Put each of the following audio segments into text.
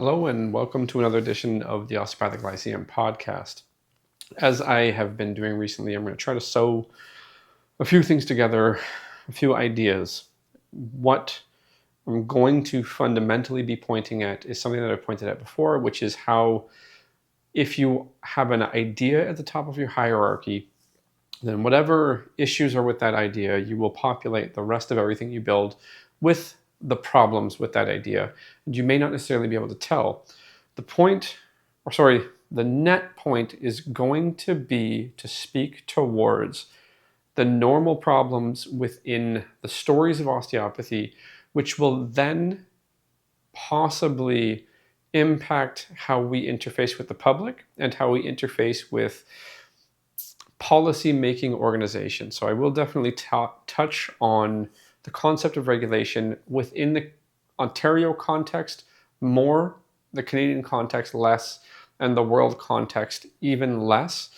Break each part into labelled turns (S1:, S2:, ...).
S1: Hello and welcome to another edition of the Osteopathic Lyceum podcast. As I have been doing recently, I'm going to try to sew a few things together, a few ideas. What I'm going to fundamentally be pointing at is something that I've pointed at before, which is how if you have an idea at the top of your hierarchy, then whatever issues are with that idea, you will populate the rest of everything you build with the problems with that idea. And you may not necessarily be able to tell. The net point is going to be to speak towards the normal problems within the stories of osteopathy, which will then possibly impact how we interface with the public and how we interface with policy-making organizations. So I will definitely touch on the concept of regulation within the Ontario context more, the Canadian context less, and the world context even less.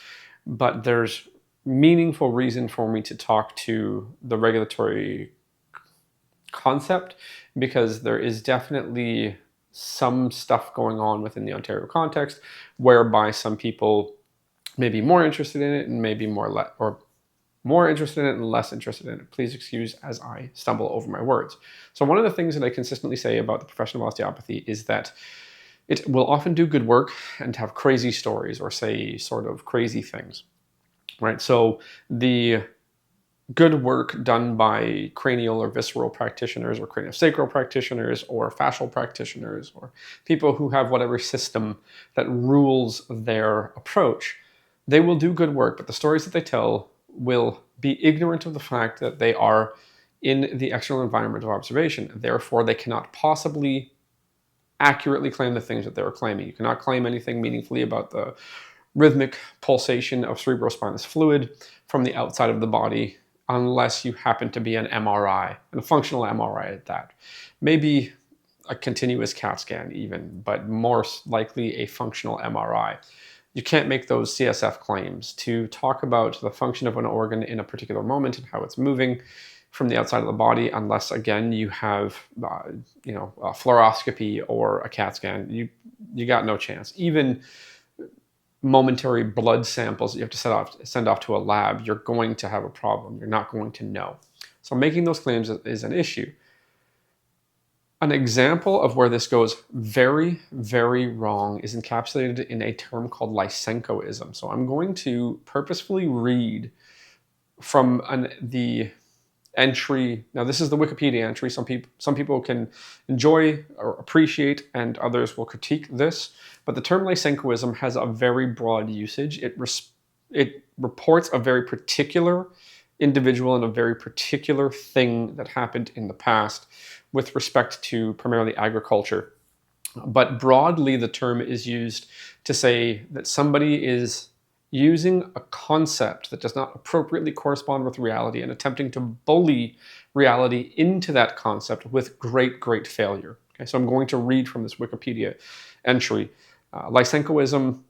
S1: But there's meaningful reason for me to talk to the regulatory concept because there is definitely some stuff going on within the Ontario context whereby some people may be more interested in it and maybe more interested in it and less interested in it. Please excuse as I stumble over my words. So one of the things that I consistently say about the profession of osteopathy is that it will often do good work and have crazy stories or say sort of crazy things, right? So the good work done by cranial or visceral practitioners or craniosacral practitioners or fascial practitioners or people who have whatever system that rules their approach, they will do good work, but the stories that they tell will be ignorant of the fact that they are in the external environment of observation. Therefore, they cannot possibly accurately claim the things that they're claiming. You cannot claim anything meaningfully about the rhythmic pulsation of cerebrospinous fluid from the outside of the body unless you happen to be an MRI, and a functional MRI at that. Maybe a continuous CAT scan even, but more likely a functional MRI. You can't make those CSF claims to talk about the function of an organ in a particular moment and how it's moving from the outside of the body, unless again you have, a fluoroscopy or a CAT scan. You got no chance. Even momentary blood samples that you have to send off to a lab, you're going to have a problem. You're not going to know. So making those claims is an issue. An example of where this goes very, very wrong is encapsulated in a term called Lysenkoism. So I'm going to purposefully read from the entry. Now, this is the Wikipedia entry. Some people can enjoy or appreciate, and others will critique this. But the term Lysenkoism has a very broad usage. It reports a very particular individual and a very particular thing that happened in the past with respect to primarily agriculture. But broadly, the term is used to say that somebody is using a concept that does not appropriately correspond with reality and attempting to bully reality into that concept with great, great failure. Okay, so I'm going to read from this Wikipedia entry. Lysenkoism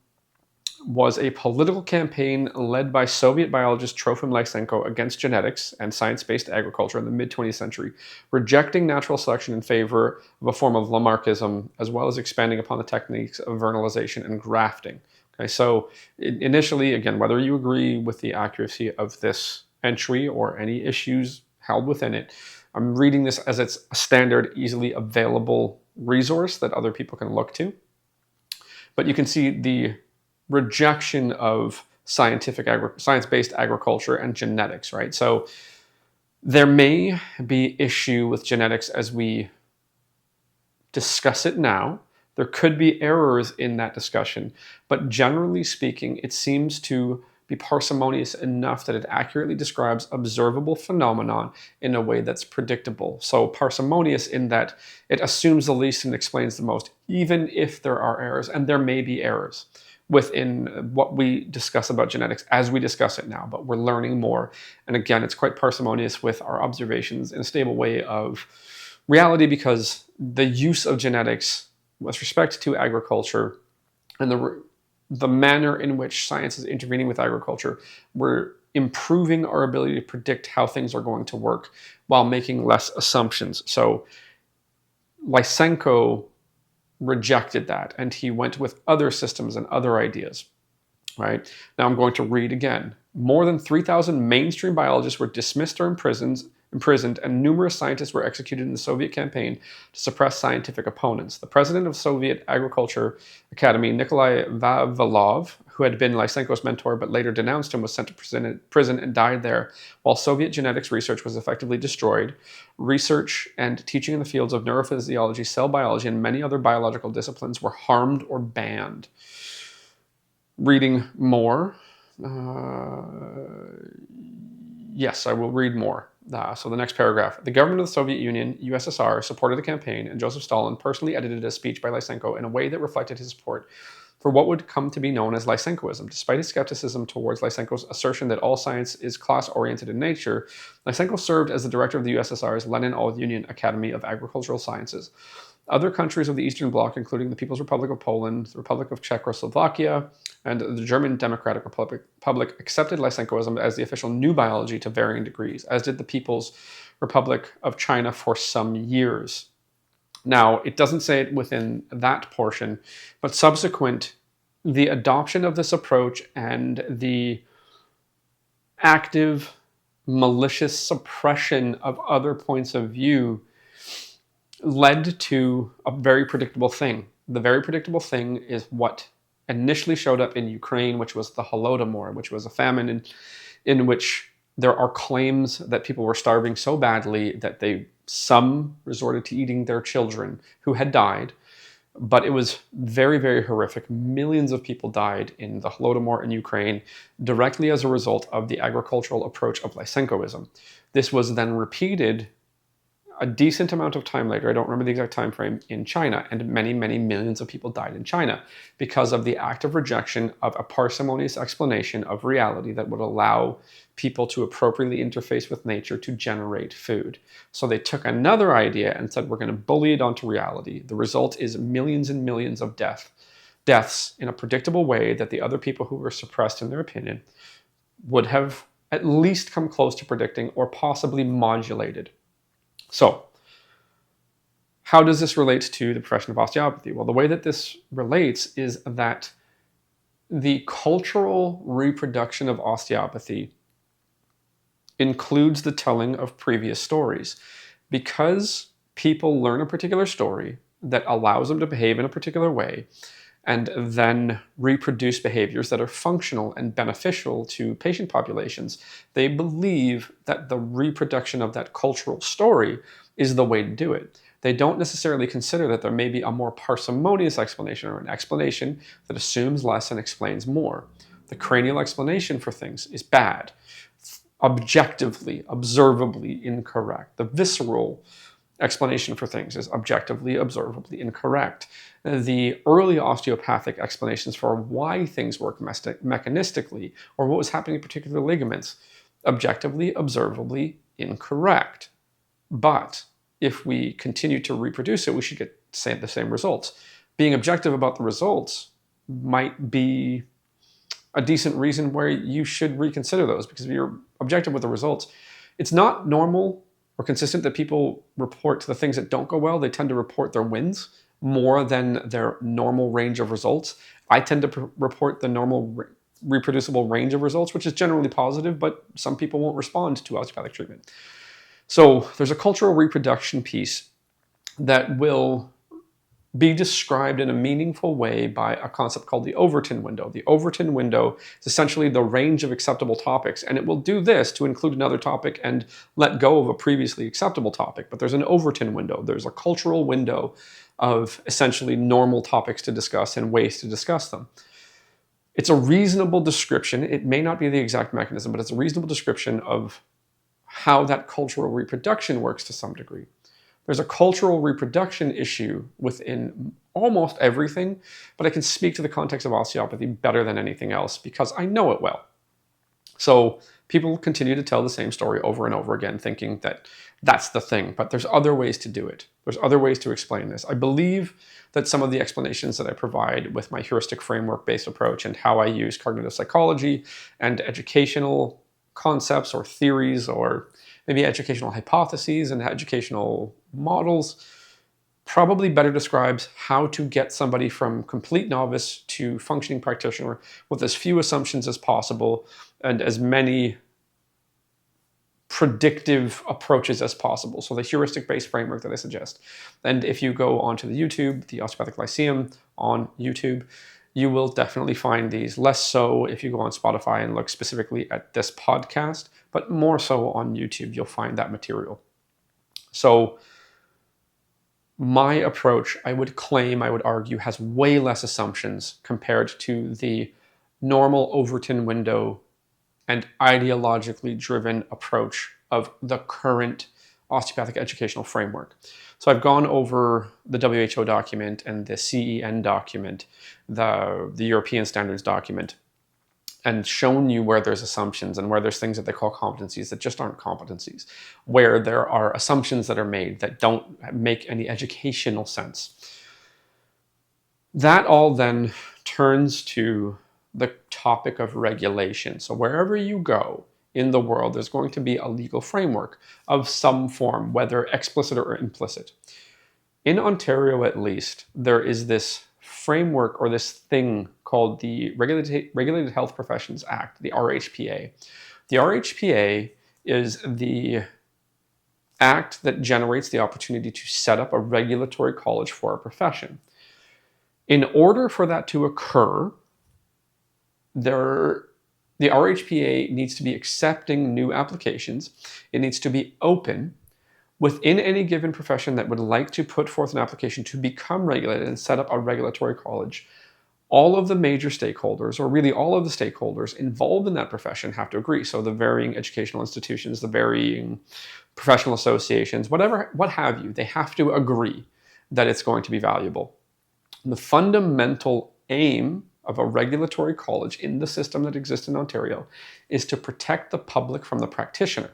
S1: was a political campaign led by Soviet biologist Trofim Lysenko against genetics and science-based agriculture in the mid-20th century, rejecting natural selection in favor of a form of Lamarckism, as well as expanding upon the techniques of vernalization and grafting. Okay, so initially, again, whether you agree with the accuracy of this entry or any issues held within it, I'm reading this as it's a standard, easily available resource that other people can look to. But you can see the rejection of science-based agriculture and genetics, right? So there may be issue with genetics as we discuss it now. There could be errors in that discussion, but generally speaking, it seems to be parsimonious enough that it accurately describes observable phenomenon in a way that's predictable. So parsimonious in that it assumes the least and explains the most, even if there are errors, and there may be errors within what we discuss about genetics as we discuss it now, but we're learning more. And again, it's quite parsimonious with our observations in a stable way of reality, because the use of genetics with respect to agriculture and the manner in which science is intervening with agriculture, we're improving our ability to predict how things are going to work while making less assumptions. So Lysenko rejected that, and he went with other systems and other ideas. Right? Now I'm going to read again. More than 3,000 mainstream biologists were dismissed or imprisoned, and numerous scientists were executed in the Soviet campaign to suppress scientific opponents. The president of Soviet Agriculture Academy, Nikolai Vavilov, who had been Lysenko's mentor but later denounced him, was sent to prison and died there, while Soviet genetics research was effectively destroyed. Research and teaching in the fields of neurophysiology, cell biology, and many other biological disciplines were harmed or banned. Reading more. Yes, I will read more. So the next paragraph. The government of the Soviet Union, USSR, supported the campaign, and Joseph Stalin personally edited a speech by Lysenko in a way that reflected his support for what would come to be known as Lysenkoism. Despite his skepticism towards Lysenko's assertion that all science is class-oriented in nature, Lysenko served as the director of the USSR's Lenin All-Union Academy of Agricultural Sciences. Other countries of the Eastern Bloc, including the People's Republic of Poland, the Republic of Czechoslovakia, and the German Democratic Republic, accepted Lysenkoism as the official new biology to varying degrees, as did the People's Republic of China for some years. Now, it doesn't say it within that portion, but subsequent, the adoption of this approach and the active, malicious suppression of other points of view led to a very predictable thing. The very predictable thing is what initially showed up in Ukraine, which was the Holodomor, which was a famine in which there are claims that people were starving so badly that some resorted to eating their children who had died. But it was very, very horrific. Millions of people died in the Holodomor in Ukraine directly as a result of the agricultural approach of Lysenkoism. This was then repeated a decent amount of time later, I don't remember the exact time frame, in China, and many, many millions of people died in China because of the active rejection of a parsimonious explanation of reality that would allow people to appropriately interface with nature to generate food. So they took another idea and said, we're going to bully it onto reality. The result is millions and millions of deaths in a predictable way that the other people who were suppressed in their opinion would have at least come close to predicting or possibly modulated. So, how does this relate to the profession of osteopathy? Well, the way that this relates is that the cultural reproduction of osteopathy includes the telling of previous stories. Because people learn a particular story that allows them to behave in a particular way, and then reproduce behaviors that are functional and beneficial to patient populations, they believe that the reproduction of that cultural story is the way to do it. They don't necessarily consider that there may be a more parsimonious explanation or an explanation that assumes less and explains more. The cranial explanation for things is bad, objectively, observably incorrect. The visceral explanation for things is objectively, observably incorrect. The early osteopathic explanations for why things work mechanistically or what was happening in particular ligaments, objectively, observably incorrect. But if we continue to reproduce it, we should get the same results. Being objective about the results might be a decent reason where you should reconsider those, because if you're objective with the results, it's not normal or consistent that people report the things that don't go well. They tend to report their wins more than their normal range of results. I tend to report the normal reproducible range of results, which is generally positive, but some people won't respond to osteopathic treatment. So there's a cultural reproduction piece that will be described in a meaningful way by a concept called the Overton window. The Overton window is essentially the range of acceptable topics, and it will do this to include another topic and let go of a previously acceptable topic. But there's an Overton window. There's a cultural window of essentially normal topics to discuss and ways to discuss them. It's a reasonable description. It may not be the exact mechanism, but it's a reasonable description of how that cultural reproduction works to some degree. There's a cultural reproduction issue within almost everything, but I can speak to the context of osteopathy better than anything else because I know it well. So people continue to tell the same story over and over again, thinking that that's the thing, but there's other ways to do it. There's other ways to explain this. I believe that some of the explanations that I provide with my heuristic framework-based approach and how I use cognitive psychology and educational concepts or theories or maybe educational hypotheses and educational models probably better describes how to get somebody from complete novice to functioning practitioner with as few assumptions as possible and as many predictive approaches as possible. So the heuristic-based framework that I suggest. And if you go onto the YouTube, the Osteopathic Lyceum on YouTube, you will definitely find these. Less so if you go on Spotify and look specifically at this podcast, but more so on YouTube, you'll find that material. So my approach, I would argue, has way less assumptions compared to the normal Overton window and ideologically driven approach of the current osteopathic educational framework. So I've gone over the WHO document and the CEN document, the European standards document, and shown you where there's assumptions and where there's things that they call competencies that just aren't competencies, where there are assumptions that are made that don't make any educational sense. That all then turns to the topic of regulation. So wherever you go in the world, there's going to be a legal framework of some form, whether explicit or implicit. In Ontario, at least, there is this framework or this thing called the Regulated Health Professions Act, the RHPA. The RHPA is the act that generates the opportunity to set up a regulatory college for a profession. In order for that to occur, the RHPA needs to be accepting new applications. It needs to be open within any given profession that would like to put forth an application to become regulated and set up a regulatory college. All of the major stakeholders, or really all of the stakeholders involved in that profession, have to agree. So the varying educational institutions, the varying professional associations, what have you, they have to agree that it's going to be valuable. The fundamental aim of a regulatory college in the system that exists in Ontario is to protect the public from the practitioner.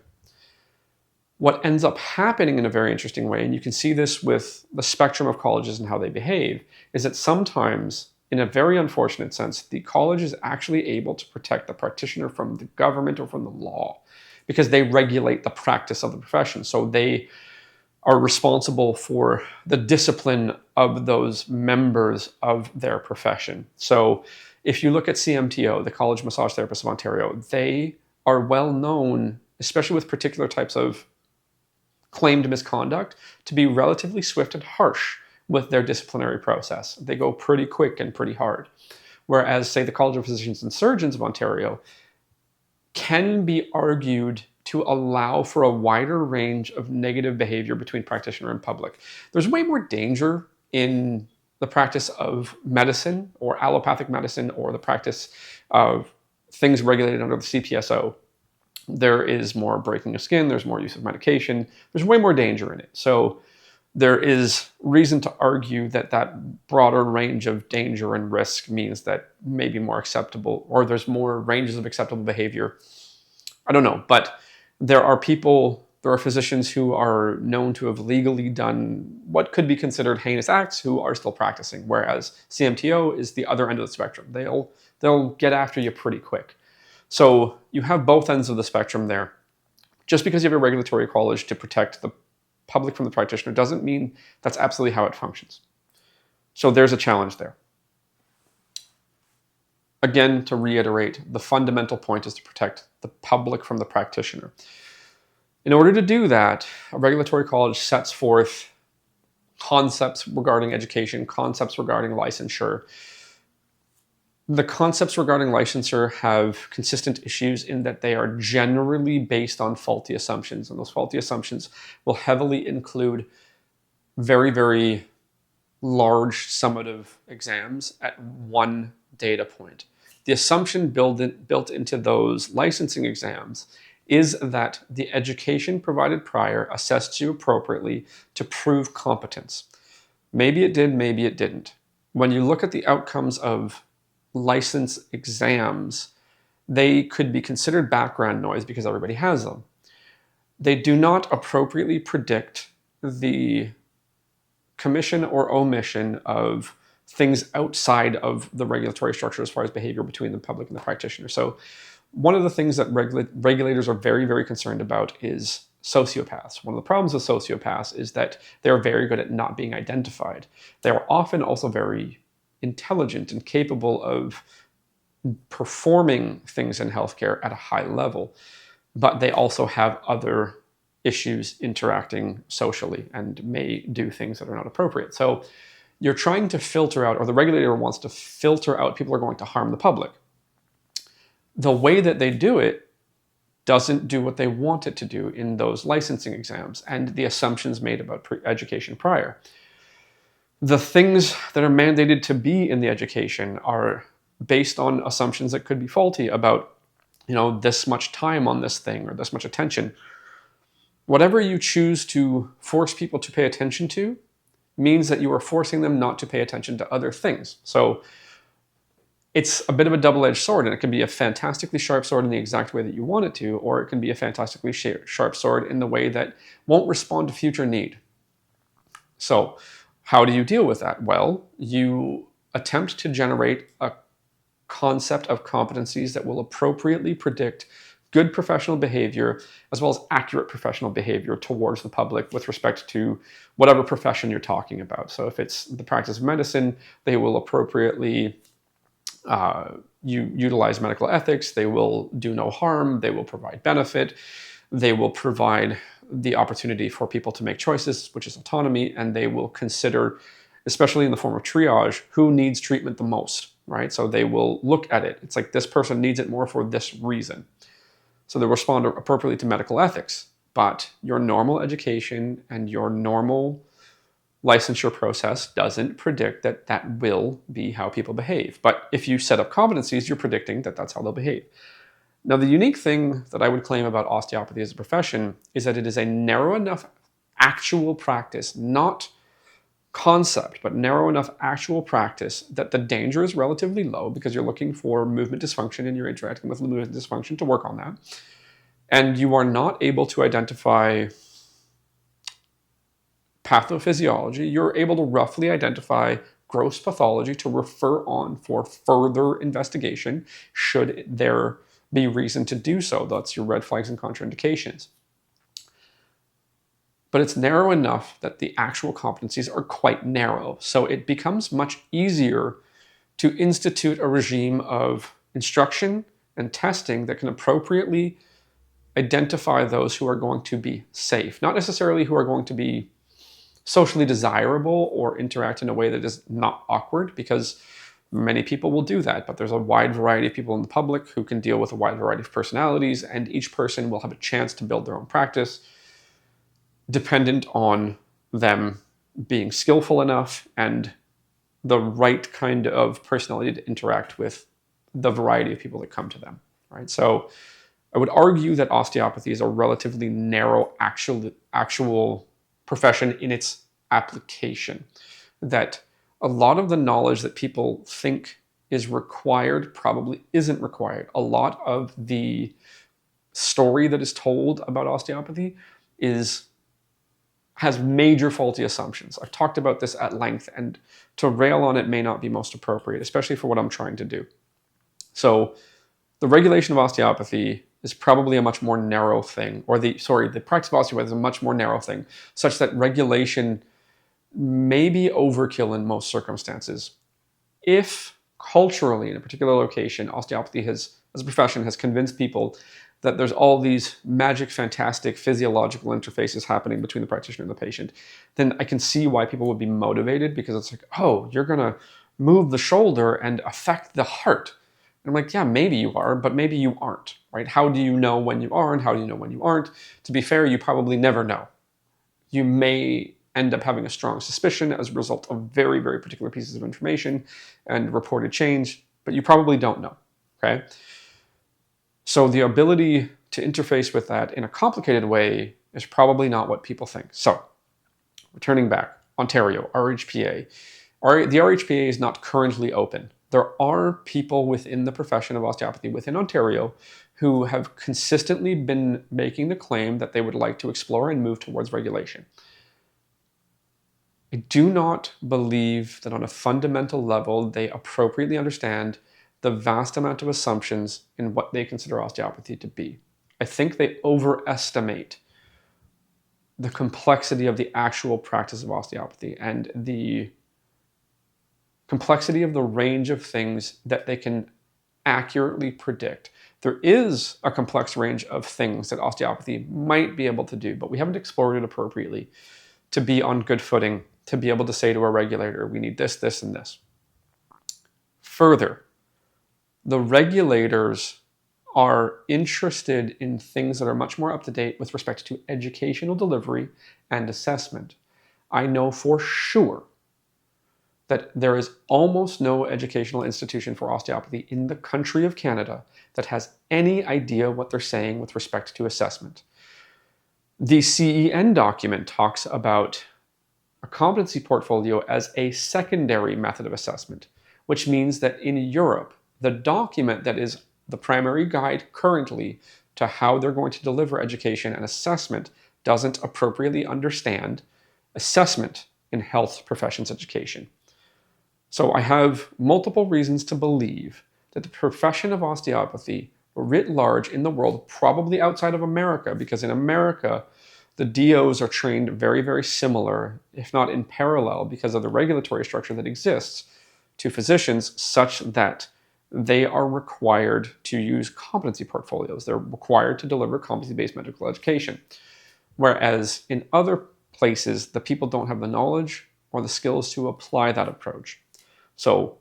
S1: What ends up happening in a very interesting way, and you can see this with the spectrum of colleges and how they behave, is that sometimes, in a very unfortunate sense, the college is actually able to protect the practitioner from the government or from the law because they regulate the practice of the profession. So they are responsible for the discipline of those members of their profession. So if you look at CMTO, the College of Massage Therapists of Ontario, they are well known, especially with particular types of claimed misconduct, to be relatively swift and harsh with their disciplinary process. They go pretty quick and pretty hard. Whereas, say, the College of Physicians and Surgeons of Ontario can be argued to allow for a wider range of negative behavior between practitioner and public. There's way more danger in the practice of medicine or allopathic medicine or the practice of things regulated under the CPSO. There is more breaking of skin, there's more use of medication, there's way more danger in it. So there is reason to argue that that broader range of danger and risk means that maybe more acceptable, or there's more ranges of acceptable behavior. I don't know, but there are physicians who are known to have legally done what could be considered heinous acts who are still practicing, whereas CMTO is the other end of the spectrum. They'll get after you pretty quick. So you have both ends of the spectrum there. Just because you have a regulatory college to protect the public from the practitioner doesn't mean that's absolutely how it functions. So there's a challenge there. Again, to reiterate, the fundamental point is to protect the public from the practitioner. In order to do that, a regulatory college sets forth concepts regarding education, concepts regarding licensure. The concepts regarding licensure have consistent issues in that they are generally based on faulty assumptions, and those faulty assumptions will heavily include very, very large summative exams at one data point. The assumption built into those licensing exams is that the education provided prior assessed you appropriately to prove competence. Maybe it did, maybe it didn't. When you look at the outcomes of license exams, they could be considered background noise because everybody has them. They do not appropriately predict the commission or omission of things outside of the regulatory structure as far as behavior between the public and the practitioner. So one of the things that regulators are very, very concerned about is sociopaths. One of the problems with sociopaths is that they're very good at not being identified. They're often also very intelligent and capable of performing things in healthcare at a high level, but they also have other issues interacting socially and may do things that are not appropriate. So you're trying to filter out, or the regulator wants to filter out people who are going to harm the public. The way that they do it doesn't do what they want it to do in those licensing exams and the assumptions made about education prior. The things that are mandated to be in the education are based on assumptions that could be faulty about, this much time on this thing or this much attention. Whatever you choose to force people to pay attention to means that you are forcing them not to pay attention to other things. So it's a bit of a double-edged sword, and it can be a fantastically sharp sword in the exact way that you want it to, or it can be a fantastically sharp sword in the way that won't respond to future need. So how do you deal with that? Well, you attempt to generate a concept of competencies that will appropriately predict good professional behavior as well as accurate professional behavior towards the public with respect to whatever profession you're talking about. So if it's the practice of medicine, they will appropriately utilize medical ethics, they will do no harm, they will provide benefit, they will provide the opportunity for people to make choices, which is autonomy, and they will consider, especially in the form of triage, who needs treatment the most, right? So they will look at it. It's like this person needs it more for this reason. So they respond appropriately to medical ethics. But your normal education and your normal licensure process doesn't predict that that will be how people behave. But if you set up competencies, you're predicting that that's how they'll behave. Now, the unique thing that I would claim about osteopathy as a profession is that it is a narrow enough actual practice, not concept, but narrow enough actual practice that the danger is relatively low because you're looking for movement dysfunction and you're interacting with movement dysfunction to work on that. And you are not able to identify pathophysiology. You're able to roughly identify gross pathology to refer on for further investigation should there be reason to do so. That's your red flags and contraindications. But it's narrow enough that the actual competencies are quite narrow. So it becomes much easier to institute a regime of instruction and testing that can appropriately identify those who are going to be safe, not necessarily who are going to be socially desirable or interact in a way that is not awkward, because many people will do that, but there's a wide variety of people in the public who can deal with a wide variety of personalities, and each person will have a chance to build their own practice dependent on them being skillful enough and the right kind of personality to interact with the variety of people that come to them, right? So I would argue that osteopathy is a relatively narrow actual profession in its application, that a lot of the knowledge that people think is required probably isn't required. A lot of the story that is told about osteopathy has major faulty assumptions. I've talked about this at length, and to rail on it may not be most appropriate, especially for what I'm trying to do. So the regulation of osteopathy is probably a much more narrow thing, or the practice of osteopathy is a much more narrow thing, such that regulation may be overkill in most circumstances. If culturally, in a particular location, osteopathy as a profession has convinced people that there's all these magic, fantastic physiological interfaces happening between the practitioner and the patient, then I can see why people would be motivated, because it's like, oh, you're going to move the shoulder and affect the heart. And I'm like, yeah, maybe you are, but maybe you aren't, right? How do you know when you are and how do you know when you aren't? To be fair, you probably never know. You may end up having a strong suspicion as a result of very, very particular pieces of information and reported change, but you probably don't know, okay? So the ability to interface with that in a complicated way is probably not what people think. So returning back, Ontario, RHPA. The RHPA is not currently open. There are people within the profession of osteopathy within Ontario who have consistently been making the claim that they would like to explore and move towards regulation. I do not believe that on a fundamental level they appropriately understand the vast amount of assumptions in what they consider osteopathy to be. I think they overestimate the complexity of the actual practice of osteopathy and the complexity of the range of things that they can accurately predict. There is a complex range of things that osteopathy might be able to do, but we haven't explored it appropriately to be on good footing, to be able to say to a regulator, we need this, this, and this. Further, the regulators are interested in things that are much more up to date with respect to educational delivery and assessment. I know for sure that there is almost no educational institution for osteopathy in the country of Canada that has any idea what they're saying with respect to assessment. The CEN document talks about a competency portfolio as a secondary method of assessment, which means that in Europe, the document that is the primary guide currently to how they're going to deliver education and assessment doesn't appropriately understand assessment in health professions education. So I have multiple reasons to believe that the profession of osteopathy, writ large in the world, probably outside of America, because in America, the DOs are trained very, very similar, if not in parallel, because of the regulatory structure that exists to physicians, such that they are required to use competency portfolios. They're required to deliver competency-based medical education. Whereas in other places, the people don't have the knowledge or the skills to apply that approach. So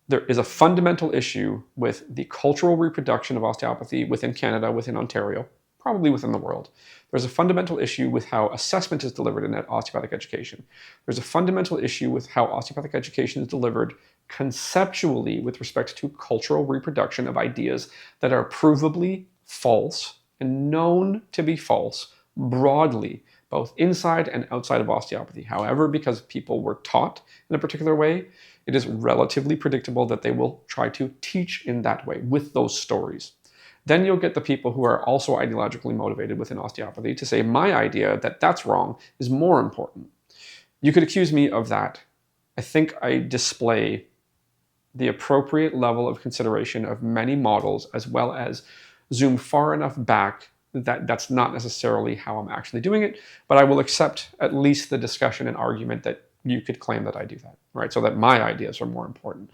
S1: there is a fundamental issue with the cultural reproduction of osteopathy within Canada, within Ontario, probably within the world. There's a fundamental issue with how assessment is delivered in osteopathic education. There's a fundamental issue with how osteopathic education is delivered conceptually with respect to cultural reproduction of ideas that are provably false and known to be false broadly, both inside and outside of osteopathy. However, because people were taught in a particular way, it is relatively predictable that they will try to teach in that way with those stories. Then you'll get the people who are also ideologically motivated within osteopathy to say, my idea that that's wrong is more important. You could accuse me of that. I think I display the appropriate level of consideration of many models, as well as zoom far enough back that that's not necessarily how I'm actually doing it, but I will accept at least the discussion and argument that you could claim that I do that, right? So that my ideas are more important.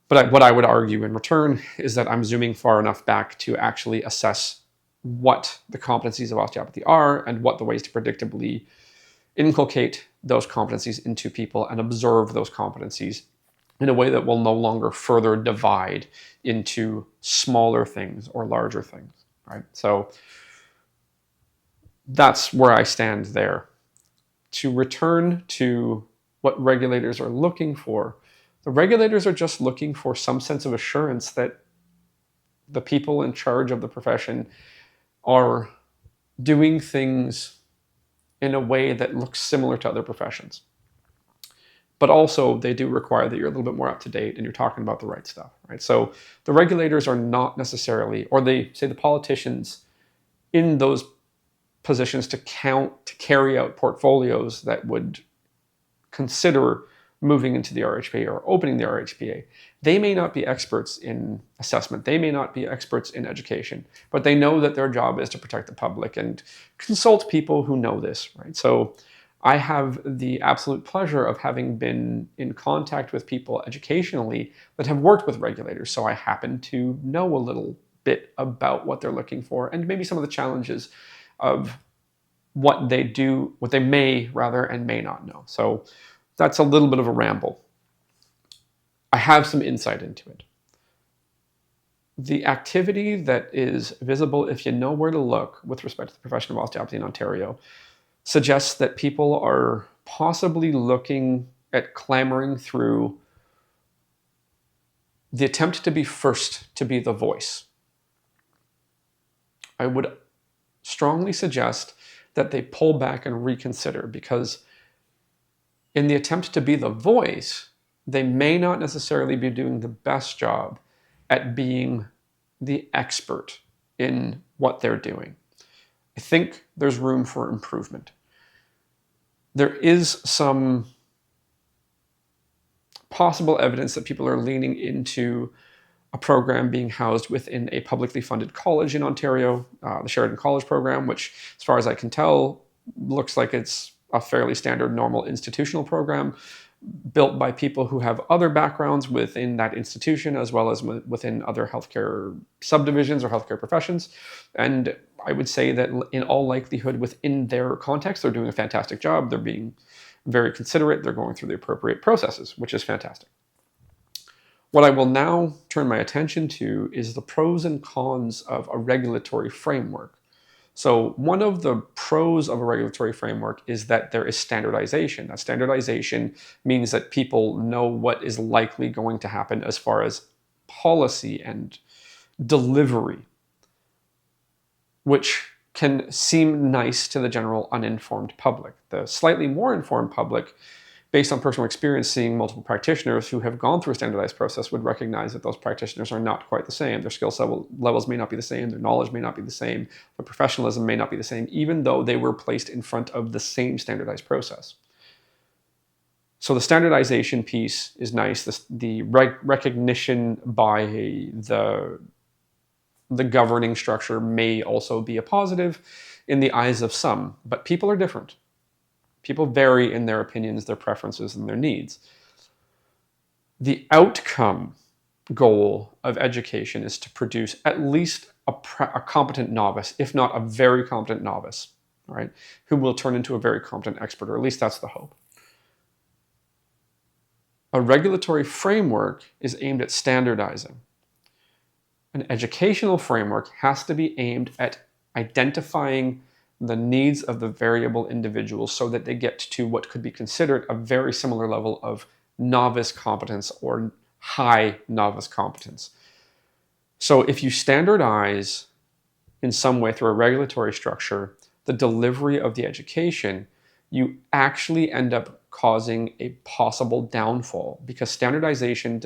S1: But what I would argue in return is that I'm zooming far enough back to actually assess what the competencies of osteopathy are and what the ways to predictably inculcate those competencies into people and observe those competencies in a way that will no longer further divide into smaller things or larger things, right? So that's where I stand there. To return to what regulators are looking for, the regulators are just looking for some sense of assurance that the people in charge of the profession are doing things in a way that looks similar to other professions. But also, they do require that you're a little bit more up to date and you're talking about the right stuff, right? So the regulators are not necessarily, or they say the politicians in those positions to carry out portfolios that would consider moving into the RHPA or opening the RHPA. They may not be experts in assessment. They may not be experts in education, but they know that their job is to protect the public and consult people who know this, right? So I have the absolute pleasure of having been in contact with people educationally that have worked with regulators. So I happen to know a little bit about what they're looking for and maybe some of the challenges of what they do, what they may rather and may not know. So that's a little bit of a ramble. I have some insight into it. The activity that is visible if you know where to look with respect to the profession of osteopathy in Ontario suggests that people are possibly looking at clamoring through the attempt to be first, to be the voice. I would strongly suggest that they pull back and reconsider, because in the attempt to be the voice, they may not necessarily be doing the best job at being the expert in what they're doing. I think there's room for improvement. There is some possible evidence that people are leaning into a program being housed within a publicly funded college in Ontario, the Sheridan College program, which, as far as I can tell, looks like it's a fairly standard normal institutional program built by people who have other backgrounds within that institution as well as within other healthcare subdivisions or healthcare professions. And I would say that in all likelihood within their context, they're doing a fantastic job. They're being very considerate. They're going through the appropriate processes, which is fantastic. What I will now turn my attention to is the pros and cons of a regulatory framework. So one of the pros of a regulatory framework is that there is standardization. That standardization means that people know what is likely going to happen as far as policy and delivery, which can seem nice to the general uninformed public. The slightly more informed public, based on personal experience seeing multiple practitioners who have gone through a standardized process, would recognize that those practitioners are not quite the same. Their skill levels may not be the same, their knowledge may not be the same, their professionalism may not be the same, even though they were placed in front of the same standardized process. So the standardization piece is nice. The recognition by the governing structure may also be a positive in the eyes of some, but people are different. People vary in their opinions, their preferences, and their needs. The outcome goal of education is to produce at least a competent novice, if not a very competent novice, right, who will turn into a very competent expert, or at least that's the hope. A regulatory framework is aimed at standardizing. An educational framework has to be aimed at identifying the needs of the variable individuals so that they get to what could be considered a very similar level of novice competence or high novice competence. So if you standardize in some way through a regulatory structure the delivery of the education, you actually end up causing a possible downfall, because standardization of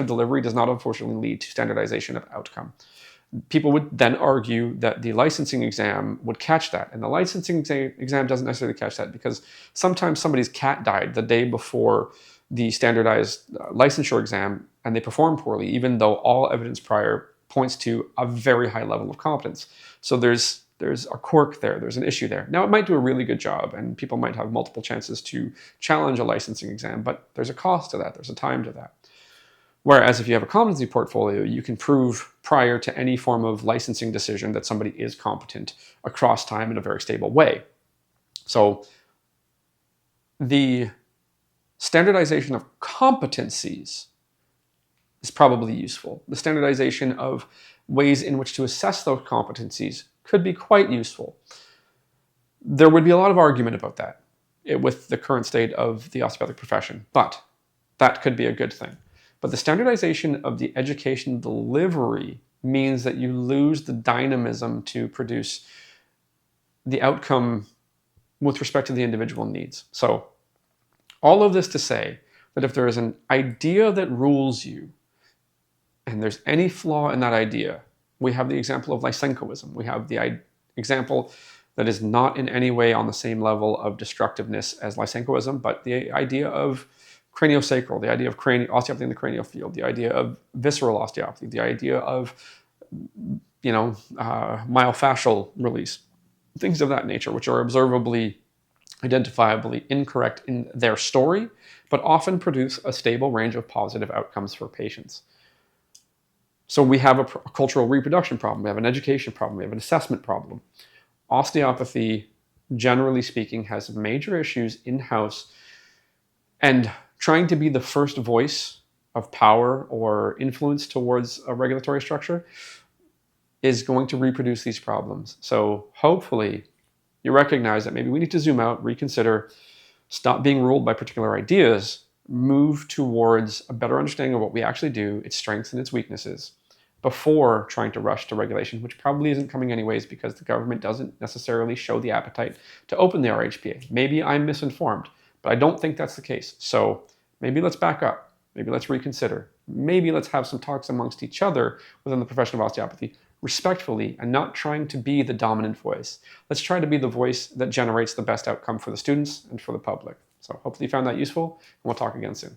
S1: delivery does not unfortunately lead to standardization of outcome. People would then argue that the licensing exam would catch that. And the licensing exam doesn't necessarily catch that, because sometimes somebody's cat died the day before the standardized licensure exam and they perform poorly, even though all evidence prior points to a very high level of competence. So there's a quirk there, there's an issue there. Now, it might do a really good job and people might have multiple chances to challenge a licensing exam, but there's a cost to that, there's a time to that. Whereas if you have a competency portfolio, you can prove prior to any form of licensing decision that somebody is competent across time in a very stable way. So the standardization of competencies is probably useful. The standardization of ways in which to assess those competencies could be quite useful. There would be a lot of argument about that with the current state of the osteopathic profession, but that could be a good thing. But the standardization of the education delivery means that you lose the dynamism to produce the outcome with respect to the individual needs. So all of this to say that if there is an idea that rules you and there's any flaw in that idea, we have the example of Lysenkoism. We have the example that is not in any way on the same level of destructiveness as Lysenkoism, but the idea of craniosacral, the idea of osteopathy in the cranial field, the idea of visceral osteopathy, the idea of myofascial release, things of that nature, which are observably, identifiably incorrect in their story, but often produce a stable range of positive outcomes for patients. So we have a cultural reproduction problem, we have an education problem, we have an assessment problem. Osteopathy, generally speaking, has major issues in-house, and trying to be the first voice of power or influence towards a regulatory structure is going to reproduce these problems. So hopefully you recognize that maybe we need to zoom out, reconsider, stop being ruled by particular ideas, move towards a better understanding of what we actually do, its strengths and its weaknesses, before trying to rush to regulation, which probably isn't coming anyways because the government doesn't necessarily show the appetite to open the RHPA. Maybe I'm misinformed, but I don't think that's the case. So maybe let's back up. Maybe let's reconsider. Maybe let's have some talks amongst each other within the profession of osteopathy, respectfully, and not trying to be the dominant voice. Let's try to be the voice that generates the best outcome for the students and for the public. So hopefully you found that useful, and we'll talk again soon.